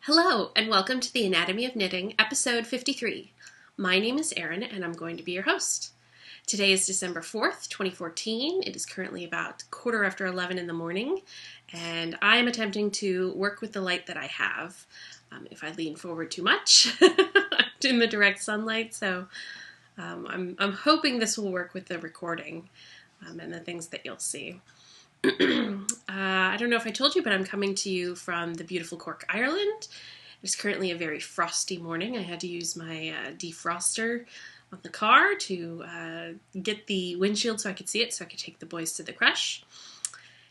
Hello, and welcome to the Anatomy of Knitting, episode 53. My name is Erin, and I'm going to be your host. Today is December 4th, 2014. It is currently about 11:15 in the morning, and I am attempting to work with the light that I have. If I lean forward too much, I'm in the direct sunlight, so I'm hoping this will work with the recording and the things that you'll see. I don't know if I told you, but I'm coming to you from the beautiful Cork, Ireland. It's currently a very frosty morning. I had to use my defroster on the car to get the windshield so I could see it, so I could take the boys to the creche.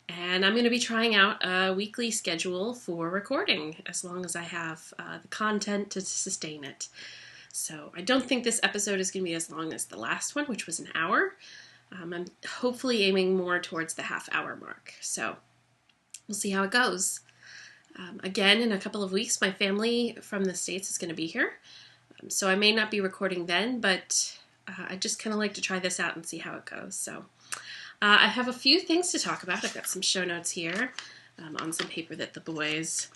And I'm going to be trying out a weekly schedule for recording, as long as I have the content to sustain it. So I don't think this episode is going to be as long as the last one, which was an hour. I'm hopefully aiming more towards the half-hour mark, so we'll see how it goes. Again, in a couple of weeks, my family from the States is going to be here, so I may not be recording then, but I just kind of like to try this out and see how it goes. So I have a few things to talk about. I've got some show notes here on some paper that the boys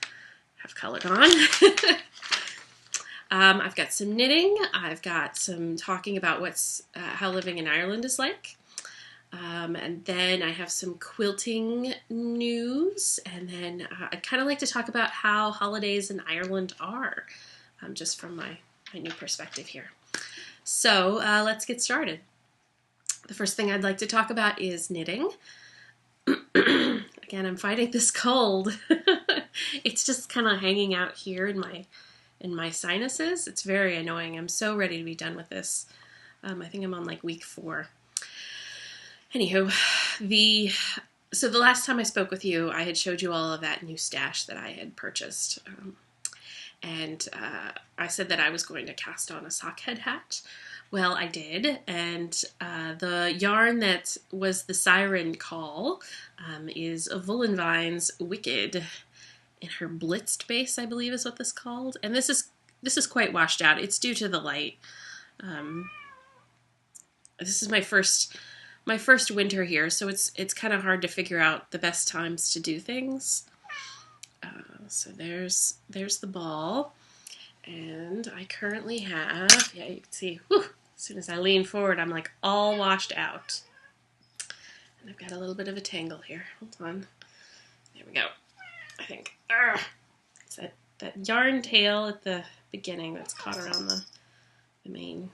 have colored on. I've got some knitting. I've got some talking about how living in Ireland is like. And then I have some quilting news, and then I'd kind of like to talk about how holidays in Ireland are, just from my new perspective here. So let's get started. The first thing I'd like to talk about is knitting. Again, I'm fighting this cold. It's just kind of hanging out here in my sinuses. It's very annoying. I'm so ready to be done with this. I think I'm on like week 4. Anywho, so the last time I spoke with you, I had showed you all of that new stash that I had purchased. And I said that I was going to cast on a sockhead hat. Well, I did, and the yarn that was the siren call is Woolen Vine's Wicked in her blitzed base, I believe is what this is called. And this is quite washed out. It's due to the light. This is my first winter here, so it's kind of hard to figure out the best times to do things. So there's the ball, and I currently have, you can see, as soon as I lean forward, I'm like all washed out. And I've got a little bit of a tangle here. Hold on. There we go. I think. It's that yarn tail at the beginning that's caught around the mane.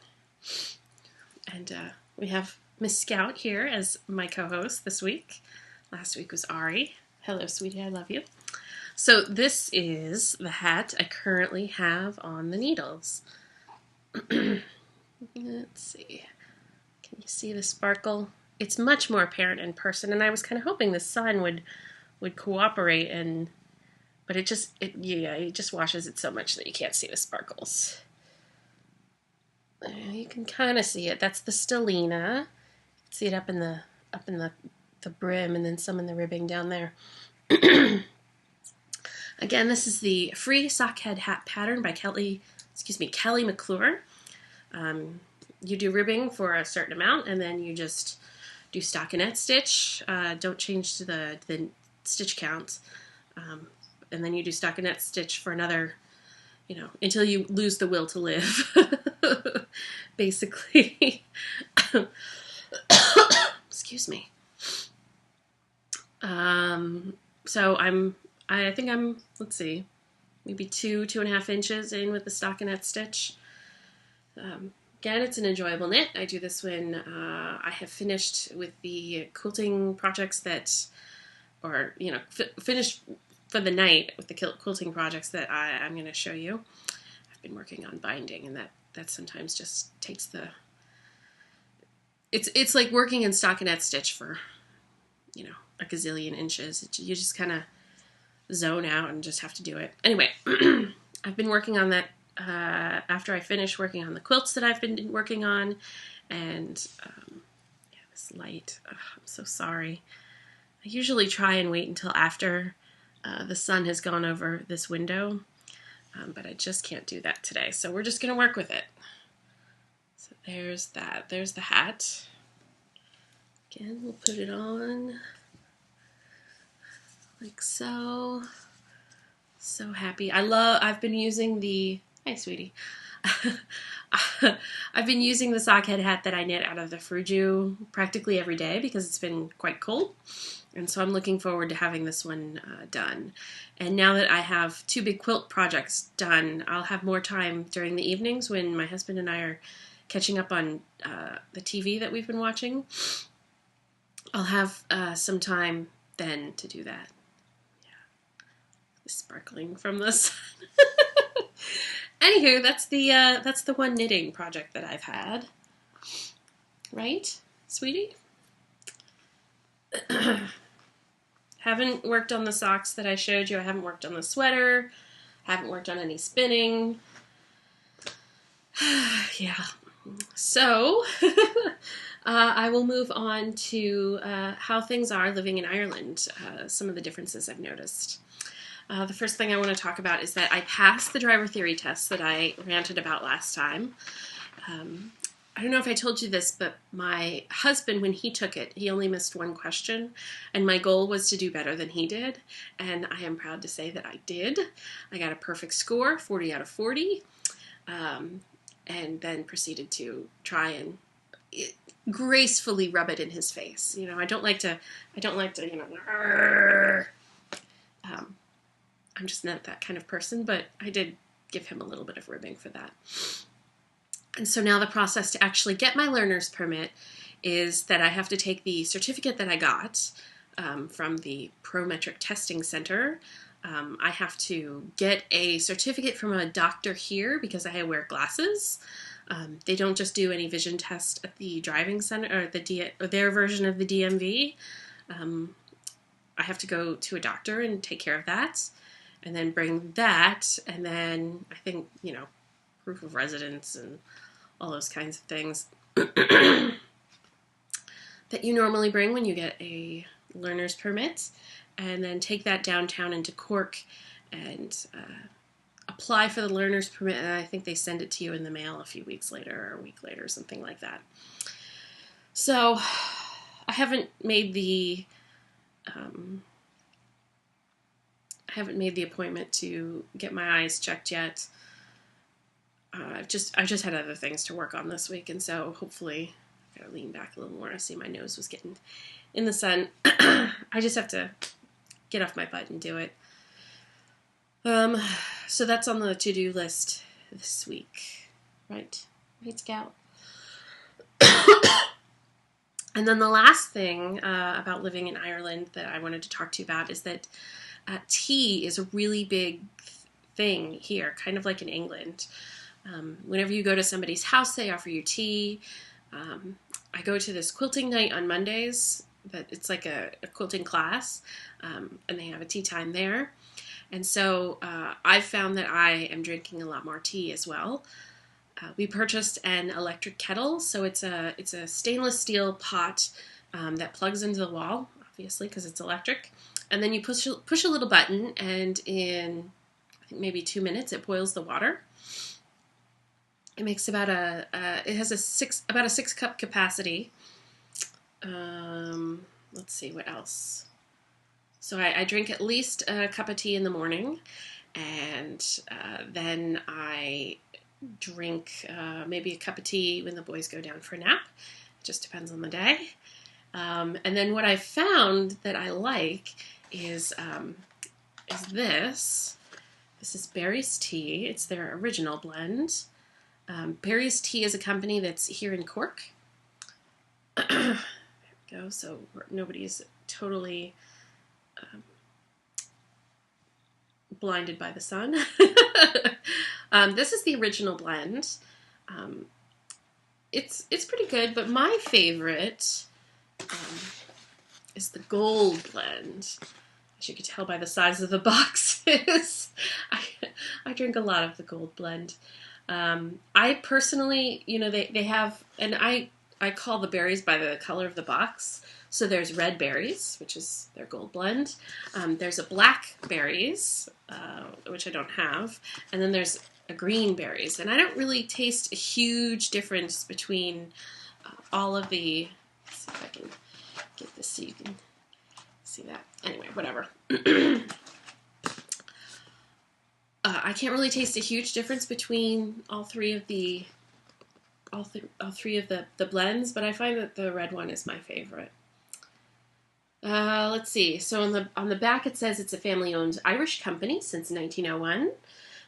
And we have Miss Scout here as my co-host this week. Last week was Ari. Hello, sweetie, I love you. So this is the hat I currently have on the needles. Let's see. Can you see the sparkle? It's much more apparent in person, and I was kind of hoping the sun would cooperate, but it just washes it so much that you can't see the sparkles. You can kind of see it. That's the stellina. See it up in the brim, and then some in the ribbing down there. Again, this is the free sockhead hat pattern by Kelly McClure. You do ribbing for a certain amount, and then you just do stockinette stitch. Don't change to the stitch count, and then you do stockinette stitch for another, until you lose the will to live. Basically. Excuse me. So I think I'm, let's see, maybe 2.5 inches in with the stockinette stitch. Again, it's an enjoyable knit. I do this when I have finished with the quilting projects finished for the night with the quilting projects that I'm going to show you. I've been working on binding, and that sometimes just takes it's like working in stockinette stitch for, a gazillion inches. You just kind of zone out and just have to do it. Anyway, I've been working on that after I finish working on the quilts that I've been working on, and this light. I'm so sorry. I usually try and wait until after the sun has gone over this window, but I just can't do that today. So we're just going to work with it. So there's that. There's the hat. Again, we'll put it on like so. So happy. I've been using hi sweetie. I've been using the sockhead hat that I knit out of the Fruju practically every day because it's been quite cold. And so I'm looking forward to having this one done. And now that I have 2 big quilt projects done, I'll have more time during the evenings when my husband and I are catching up on the TV that we've been watching. I'll have some time then to do that. Yeah, sparkling from the sun. Anywho, that's the one knitting project that I've had. Right, sweetie? Haven't worked on the socks that I showed you. I haven't worked on the sweater. Haven't worked on any spinning. Yeah. So, I will move on to how things are living in Ireland, some of the differences I've noticed. The first thing I want to talk about is that I passed the driver theory test that I ranted about last time. I don't know if I told you this, but my husband, when he took it, he only missed 1 question, and my goal was to do better than he did, and I am proud to say that I did. I got a perfect score, 40 out of 40, and then proceeded to try and gracefully rub it in his face. You know, I don't like to, you know, I'm just not that kind of person, but I did give him a little bit of ribbing for that. And so now the process to actually get my learner's permit is that I have to take the certificate that I got from the Prometric Testing Center. I have to get a certificate from a doctor here because I wear glasses. They don't just do any vision test at the driving center or their version of the DMV. I have to go to a doctor and take care of that, and then bring that, and then I think, you know, proof of residence and all those kinds of things that you normally bring when you get a learner's permit, and then take that downtown into Cork and apply for the learner's permit, and I think they send it to you in the mail a few weeks later or a week later, something like that. So I haven't made the appointment to get my eyes checked yet. I've just had other things to work on this week, and so hopefully I gotta lean back a little more. I see my nose was getting in the sun. I just have to get off my butt and do it. So that's on the to-do list this week, right? Right, Scout? And then the last thing about living in Ireland that I wanted to talk to you about is that tea is a really big thing here, kind of like in England. Whenever you go to somebody's house, they offer you tea. I go to this quilting night on Mondays. That it's like a quilting class, and they have a tea time there. And so I've found that I am drinking a lot more tea as well. We purchased an electric kettle, so it's a stainless steel pot that plugs into the wall, obviously because it's electric. And then you push a little button, and in I think maybe 2 minutes, it boils the water. It makes about it has about a 6-cup capacity. Let's see what else. So I drink at least a cup of tea in the morning, and then I drink maybe a cup of tea when the boys go down for a nap. It just depends on the day. And then what I found that I like is this. This is Berry's Tea. It's their original blend. Berry's Tea is a company that's here in Cork. There we go. So nobody's totally blinded by the sun. This is the original blend. It's pretty good, but my favorite is the gold blend. As you can tell by the size of the boxes, I drink a lot of the gold blend. I personally, you know, they have, and I call the berries by the color of the box. So there's red berries, which is their gold blend. There's a black berries, which I don't have. And then there's a green berries. And I don't really taste a huge difference between all of the, let's see if I can get this so you can see that. Anyway, whatever. I can't really taste a huge difference between all three of the blends, but I find that the red one is my favorite. Let's see. So on the back it says it's a family-owned Irish company since 1901.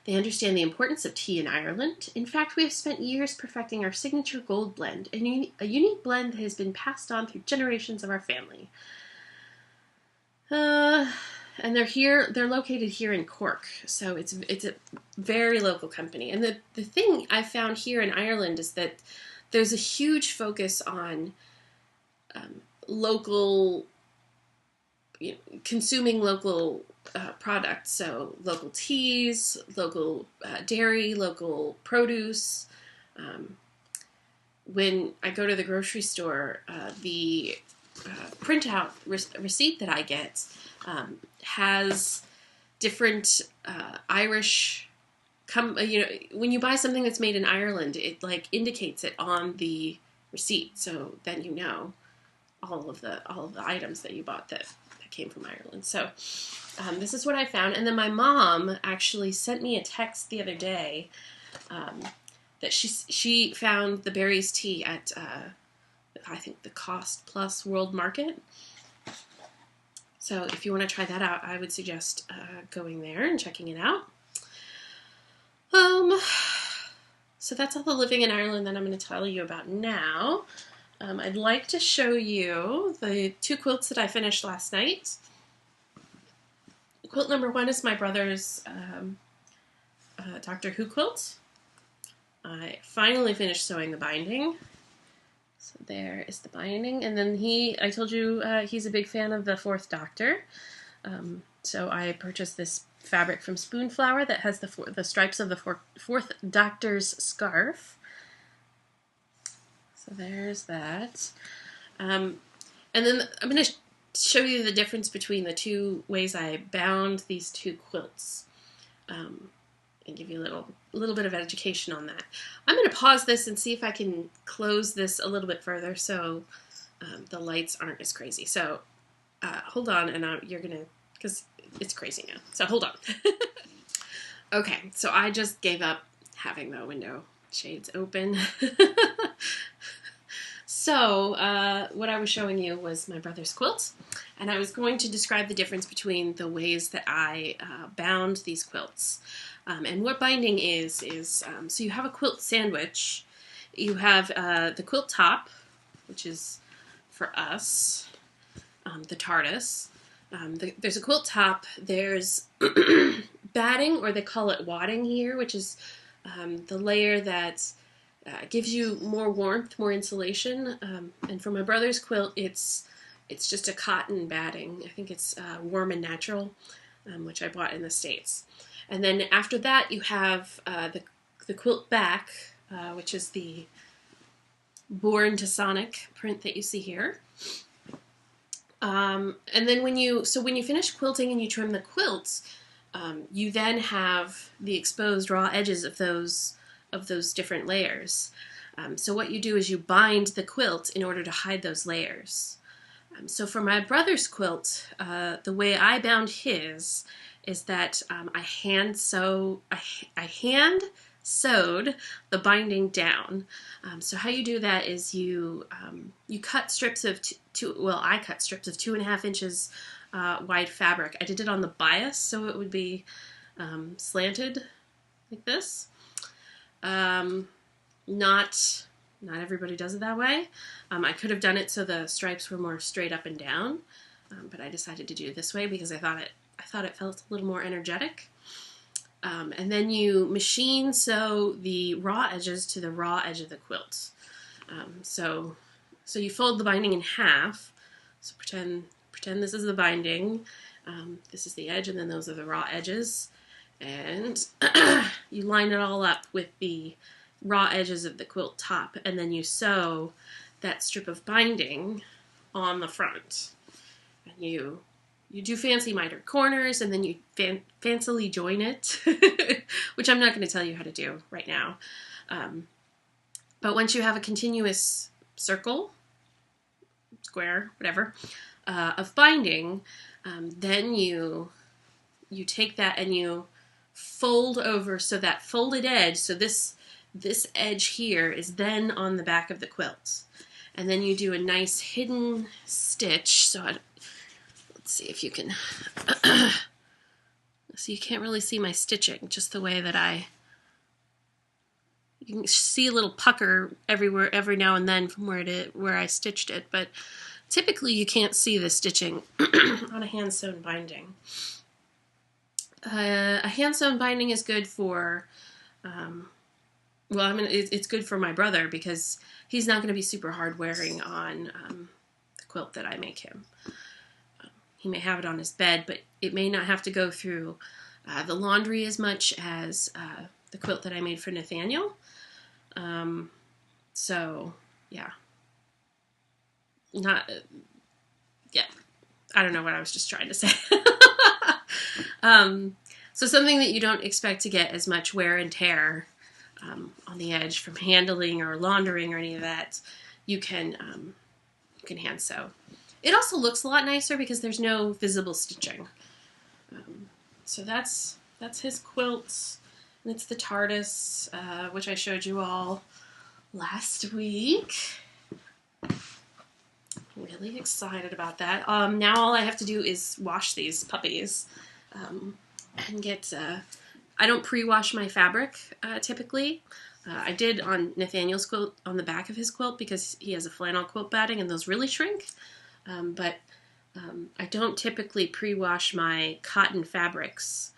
They understand the importance of tea in Ireland. In fact, we have spent years perfecting our signature gold blend, a unique blend that has been passed on through generations of our family. And they're located here in Cork, so it's a very local company. And the thing I found here in Ireland is that there's a huge focus on local, consuming local products, so local teas, local dairy, local produce. When I go to the grocery store, the printout receipt that I get has different Irish. When you buy something that's made in Ireland, it like indicates it on the receipt, so then you know all of the items that you bought that came from Ireland. So this is what I found, and then my mom actually sent me a text the other day that she found the berries tea at I think the Cost Plus World Market. So if you want to try that out, I would suggest going there and checking it out. So that's all the living in Ireland that I'm going to tell you about now. I'd like to show you the 2 quilts that I finished last night. Quilt number 1 is my brother's Doctor Who quilt. I finally finished sewing the binding. So there is the binding, and then I told you he's a big fan of the 4th Doctor. So I purchased this fabric from Spoonflower that has the stripes of the 4th Doctor's scarf. So there's that. And then I'm going to show you the difference between the 2 ways I bound these 2 quilts. And give you a little bit of education on that. I'm going to pause this and see if I can close this a little bit further so the lights aren't as crazy. So hold on, and you're going to, because it's crazy now. So hold on. Okay, so I just gave up having the window shades open. So what I was showing you was my brother's quilt, and I was going to describe the difference between the ways that I bound these quilts. And what binding is so you have a quilt sandwich, you have the quilt top, which is for us, the TARDIS. There's a quilt top, there's batting, or they call it wadding here, which is the layer that gives you more warmth, more insulation. And for my brother's quilt, it's just a cotton batting. I think it's Warm and Natural, which I bought in the States. And then after that, you have the quilt back, which is the Born to Sonic print that you see here. And then when you finish quilting and you trim the quilts, you then have the exposed raw edges of those different layers. So what you do is you bind the quilt in order to hide those layers. So for my brother's quilt, the way I bound his is that I hand sewed the binding down. So how you do that is you cut strips of I cut strips of 2.5 inches wide fabric. I did it on the bias so it would be slanted like this. Not everybody does it that way. I could have done it so the stripes were more straight up and down, but I decided to do it this way because I thought it felt a little more energetic. And then you machine sew the raw edges to the raw edge of the quilt. So you fold the binding in half. So pretend this is the binding. This is the edge, and then those are the raw edges. And you line it all up with the raw edges of the quilt top, and then you sew that strip of binding on the front. And you do fancy mitered corners, and then you fancily join it, which I'm not going to tell you how to do right now. But once you have a continuous circle, square, whatever, of binding, then you take that and you fold over, so that folded edge, so this edge here is then on the back of the quilt. And then you do a nice hidden stitch. So let's see if you can, so you can't really see my stitching, just the way that you can see a little pucker everywhere, every now and then from where I stitched it, but typically you can't see the stitching on a hand sewn binding. A hand sewn binding is good for, it's good for my brother because he's not going to be super hard wearing on the quilt that I make him. He may have it on his bed, but it may not have to go through the laundry as much as the quilt that I made for Nathaniel. So, yeah. I don't know what I was just trying to say. So something that you don't expect to get as much wear and tear on the edge from handling or laundering or any of that, you can hand sew. It also looks a lot nicer because there's no visible stitching. So that's his quilt, and it's the TARDIS, which I showed you all last week. Really excited about that. Now all I have to do is wash these puppies and get... I don't pre-wash my fabric typically. I did on Nathaniel's quilt, on the back of his quilt, because he has a flannel quilt batting and those really shrink. But I don't typically pre-wash my cotton fabrics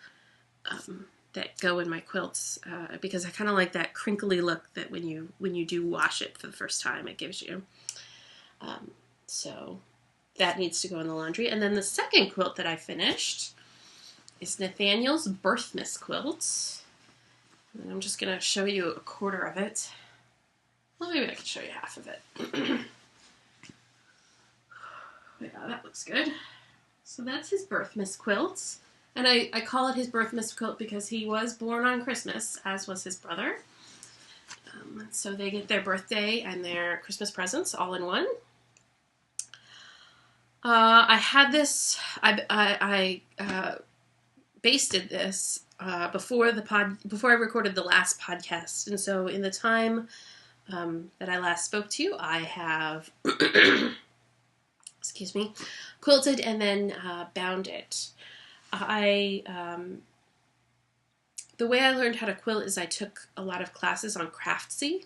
that go in my quilts because I kind of like that crinkly look that when you do wash it for the first time it gives you. So that needs to go in the laundry. And then the second quilt that I finished is Nathaniel's Birthmas quilt. And I'm just going to show you a quarter of it. Well, maybe I can show you half of it. Yeah, that looks good. So that's his Birthmas quilt. And I call it his Birthmas quilt because he was born on Christmas, as was his brother. So they get their birthday and their Christmas presents all in one. I had this, I basted this before I recorded the last podcast, and so in the time that I last spoke to you, I have excuse me, quilted and then bound it. The way I learned how to quilt is I took a lot of classes on Craftsy,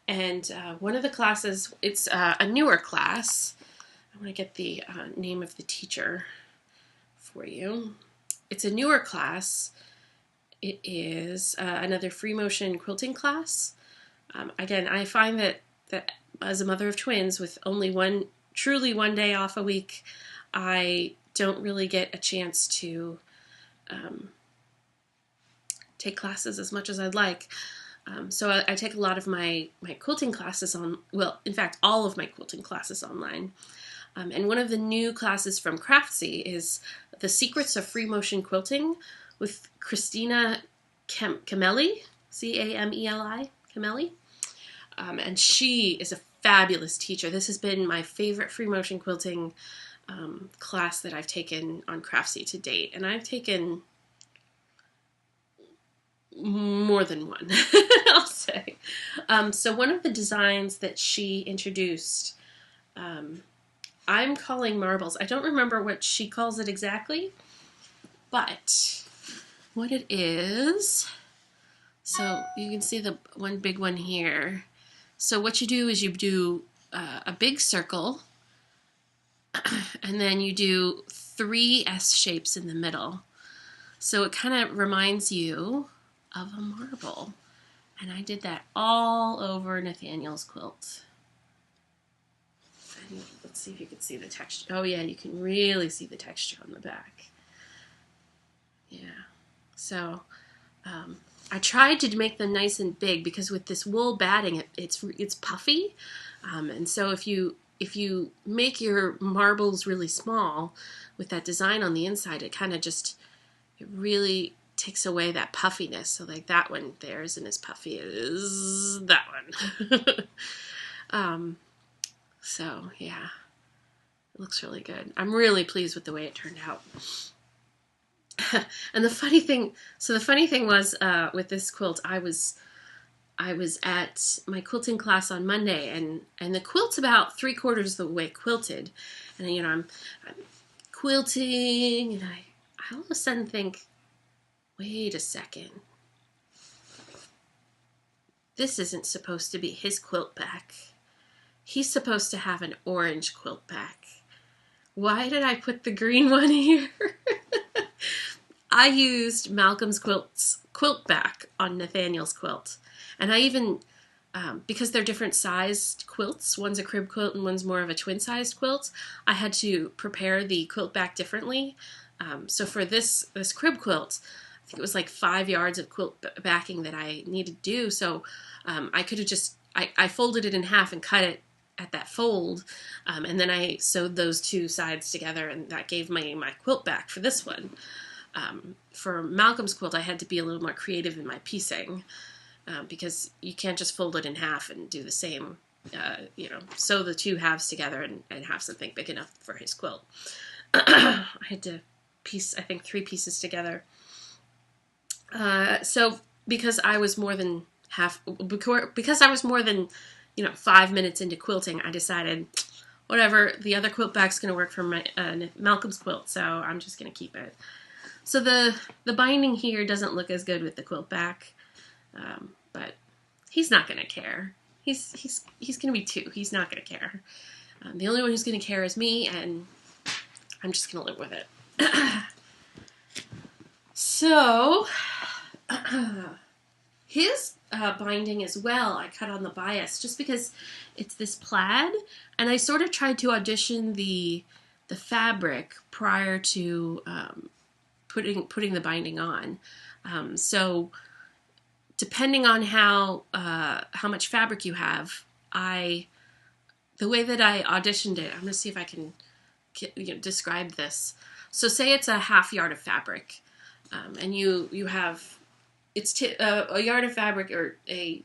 and one of the classes, it's a newer class. I want to get the name of the teacher for you. It's a newer class. It is another free motion quilting class. Again, I find that as a mother of twins with only truly one day off a week, I don't really get a chance to take classes as much as I'd like. So I take a lot of my quilting classes in fact, all of my quilting classes online. And one of the new classes from Craftsy is The Secrets of Free Motion Quilting with Christina Cameli, C-A-M-E-L-I, Cameli. And she is a fabulous teacher. This has been my favorite free motion quilting class that I've taken on Craftsy to date. And I've taken more than one, I'll say. So one of the designs that she introduced, I'm calling marbles. I don't remember what she calls it exactly, but what it is, so you can see the one big one here. So what you do is you do a big circle, and then you do 3 S shapes in the middle. So it kind of reminds you of a marble. And I did that all over Nathaniel's quilt. And let's see if you can see the texture. Oh yeah, you can really see the texture on the back. Yeah. So I tried to make them nice and big because with this wool batting, it's puffy. And so if you make your marbles really small with that design on the inside, it kind of it really takes away that puffiness. So like that one there isn't as puffy as that one. So yeah, it looks really good. I'm really pleased with the way it turned out. And the funny thing was, with this quilt, I was at my quilting class on Monday, and the quilt's about 3/4 of the way quilted, and I'm quilting, and I all of a sudden think, wait a second, this isn't supposed to be his quilt back. He's supposed to have an orange quilt back. Why did I put the green one here? I used Malcolm's quilt back on Nathaniel's quilt. And I even, because they're different sized quilts, one's a crib quilt and one's more of a twin-sized quilt, I had to prepare the quilt back differently. So for this crib quilt, I think it was like 5 yards of quilt backing that I needed to do. So I could have just, I folded it in half and cut it at that fold, and then I sewed those two sides together, and that gave my quilt back for this one. For Malcolm's quilt, I had to be a little more creative in my piecing, because you can't just fold it in half and do the same, sew the two halves together and have something big enough for his quilt. I had to piece, I think, 3 pieces together. So because I was more than 5 minutes into quilting, I decided, whatever, the other quilt back's going to work for my Malcolm's quilt, so I'm just going to keep it. So the binding here doesn't look as good with the quilt back, but he's not going to care. He's going to be 2. He's not going to care. The only one who's going to care is me, and I'm just going to live with it. So his binding as well, I cut on the bias just because it's this plaid, and I sort of tried to audition the fabric prior to putting the binding on. So depending on how much fabric you have, the way that I auditioned it, I'm going to see if I can describe this. So say it's a 1/2 yard of fabric, and you have, it's a yard of fabric, or a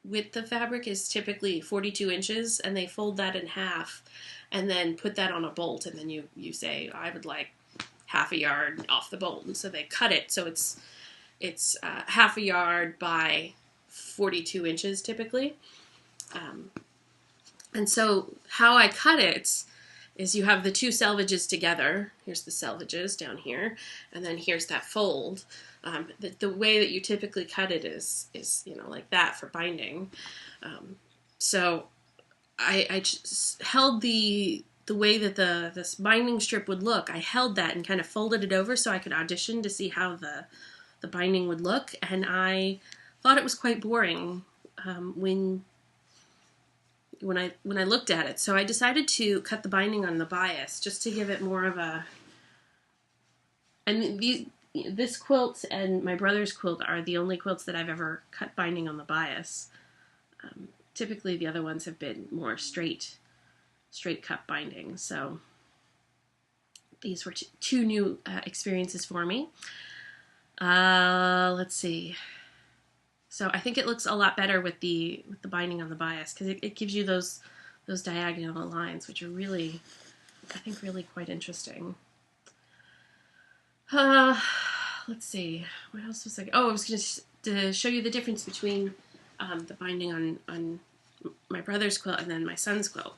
width of fabric is typically 42 inches, and they fold that in half and then put that on a bolt, and then you say, I would like 1/2 yard off the bolt, and so they cut it so it's 1/2 yard by 42 inches typically. And so how I cut it is you have the 2 selvages together. Here's the selvages down here, and then here's that fold. The way that you typically cut it is like that for binding. So I just held the way that this binding strip would look. I held that and kind of folded it over so I could audition to see how the binding would look, and I thought it was quite boring when I looked at it. So I decided to cut the binding on the bias just to give it more of a. And this quilt and my brother's quilt are the only quilts that I've ever cut binding on the bias. Typically, the other ones have been more straight cut binding. So these were 2 new experiences for me. Let's see. So I think it looks a lot better with the binding on the bias, because it gives you those diagonal lines, which are really, I think, really quite interesting. Let's see. What else was I? Oh, I was going to show you the difference between the binding on my brother's quilt and then my son's quilt.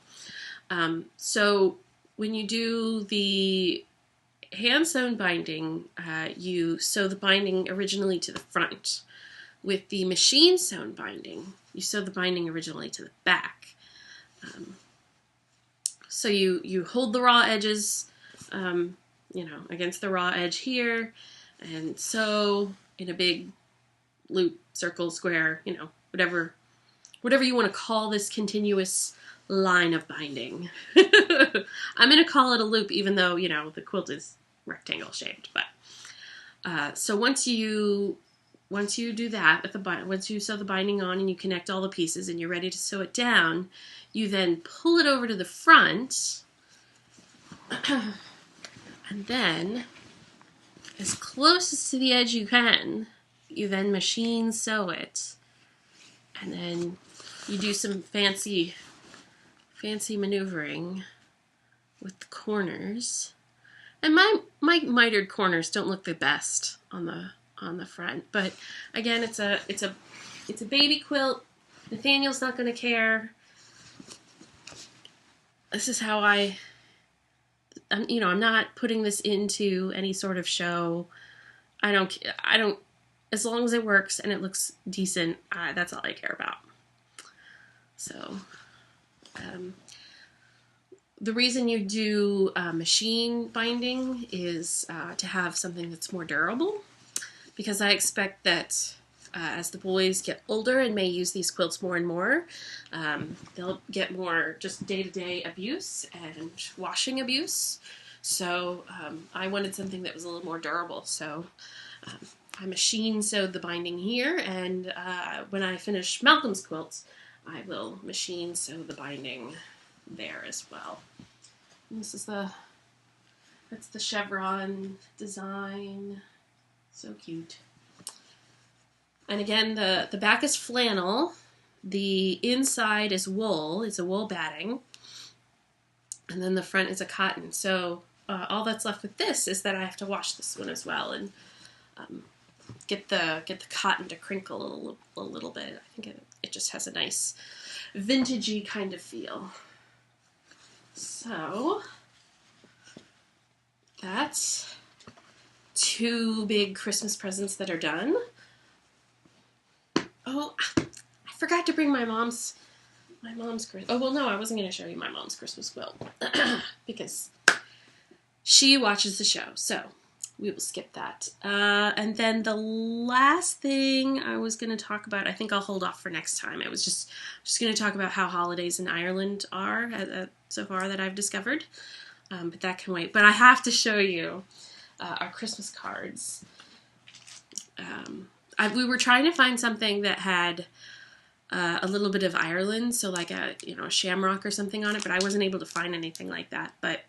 So when you do the hand-sewn binding, you sew the binding originally to the front. With the machine-sewn binding, you sew the binding originally to the back. So you hold the raw edges, against the raw edge here, and sew in a big loop, circle, square, whatever you want to call this continuous line of binding. I'm going to call it a loop, even though, the quilt is rectangle shaped. But so once you do that, once you sew the binding on and you connect all the pieces and you're ready to sew it down, you then pull it over to the front, and then, as close as to the edge you can, you then machine sew it, and then you do some fancy maneuvering with the corners, And my mitered corners don't look the best on the front, but again, it's a baby quilt. Nathaniel's not going to care. This is how I'm not putting this into any sort of show. I don't, as long as it works and it looks decent, that's all I care about. So, the reason you do machine binding is to have something that's more durable, because I expect that as the boys get older and may use these quilts more and more, they'll get more just day-to-day abuse and washing abuse. So I wanted something that was a little more durable. So I machine sewed the binding here, and when I finish Malcolm's quilts, I will machine sew the binding there as well. And this is that's the chevron design. So cute. And again, the back is flannel. The inside is wool. It's a wool batting. And then the front is a cotton. So all that's left with this is that I have to wash this one as well and get the cotton to crinkle a little bit. I think it just has a nice vintagey kind of feel. So that's 2 big Christmas presents that are done. Oh, I forgot to bring my mom's oh, well, no, I wasn't going to show you my mom's Christmas quilt because she watches the show, so we will skip that. And then the last thing I was going to talk about, I think I'll hold off for next time. I was just going to talk about how holidays in Ireland are so far that I've discovered, but that can wait. But I have to show you our Christmas cards. We were trying to find something that had a little bit of Ireland, so like a shamrock or something on it, but I wasn't able to find anything like that. But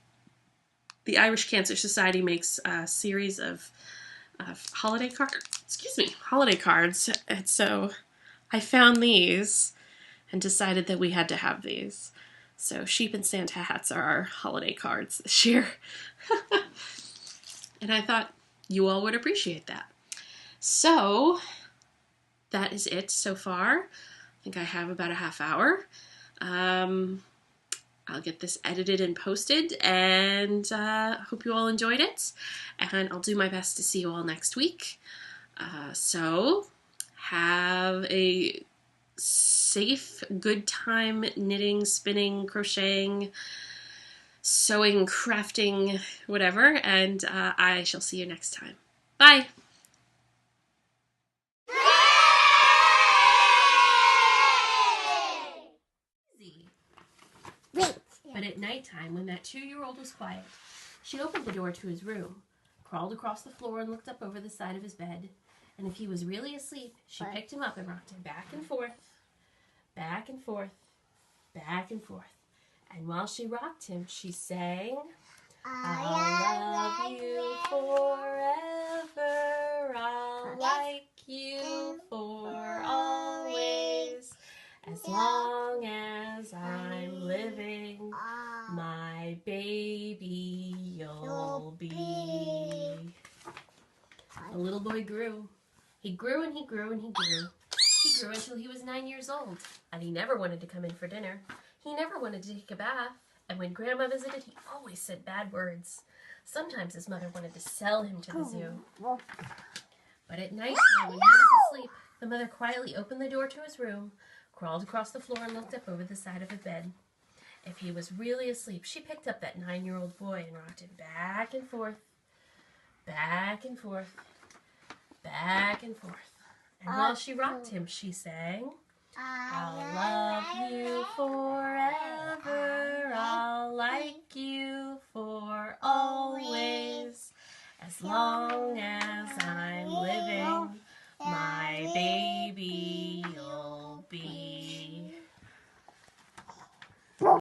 the Irish Cancer Society makes a series of holiday cards, and so I found these and decided that we had to have these. So Sheep and Santa hats are our holiday cards this year. And I thought you all would appreciate that. So that is it so far. I think I have about a half hour. I'll get this edited and posted, and hope you all enjoyed it. And I'll do my best to see you all next week. So have a safe, good time knitting, spinning, crocheting, sewing, crafting, whatever, and I shall see you next time. Bye! But at nighttime, when that 2-year-old was quiet, she opened the door to his room, crawled across the floor and looked up over the side of his bed, and if he was really asleep, she picked him up and rocked him back and forth, back and forth, back and forth. And while she rocked him, she sang, "I'll love you forever, I'll like you for always, as long as I'm living, my baby you'll be." The little boy grew. He grew and he grew and he grew. He grew until he was 9 years old, and he never wanted to come in for dinner. He never wanted to take a bath, and when Grandma visited, he always said bad words. Sometimes his mother wanted to sell him to the zoo. But at night time, when he was asleep, the mother quietly opened the door to his room, crawled across the floor and looked up over the side of his bed. If he was really asleep, she picked up that 9-year-old boy and rocked him back and forth, back and forth, back and forth. And while she rocked him, she sang, "I'll love you forever, I'll like you for always, as long as I'm living, my baby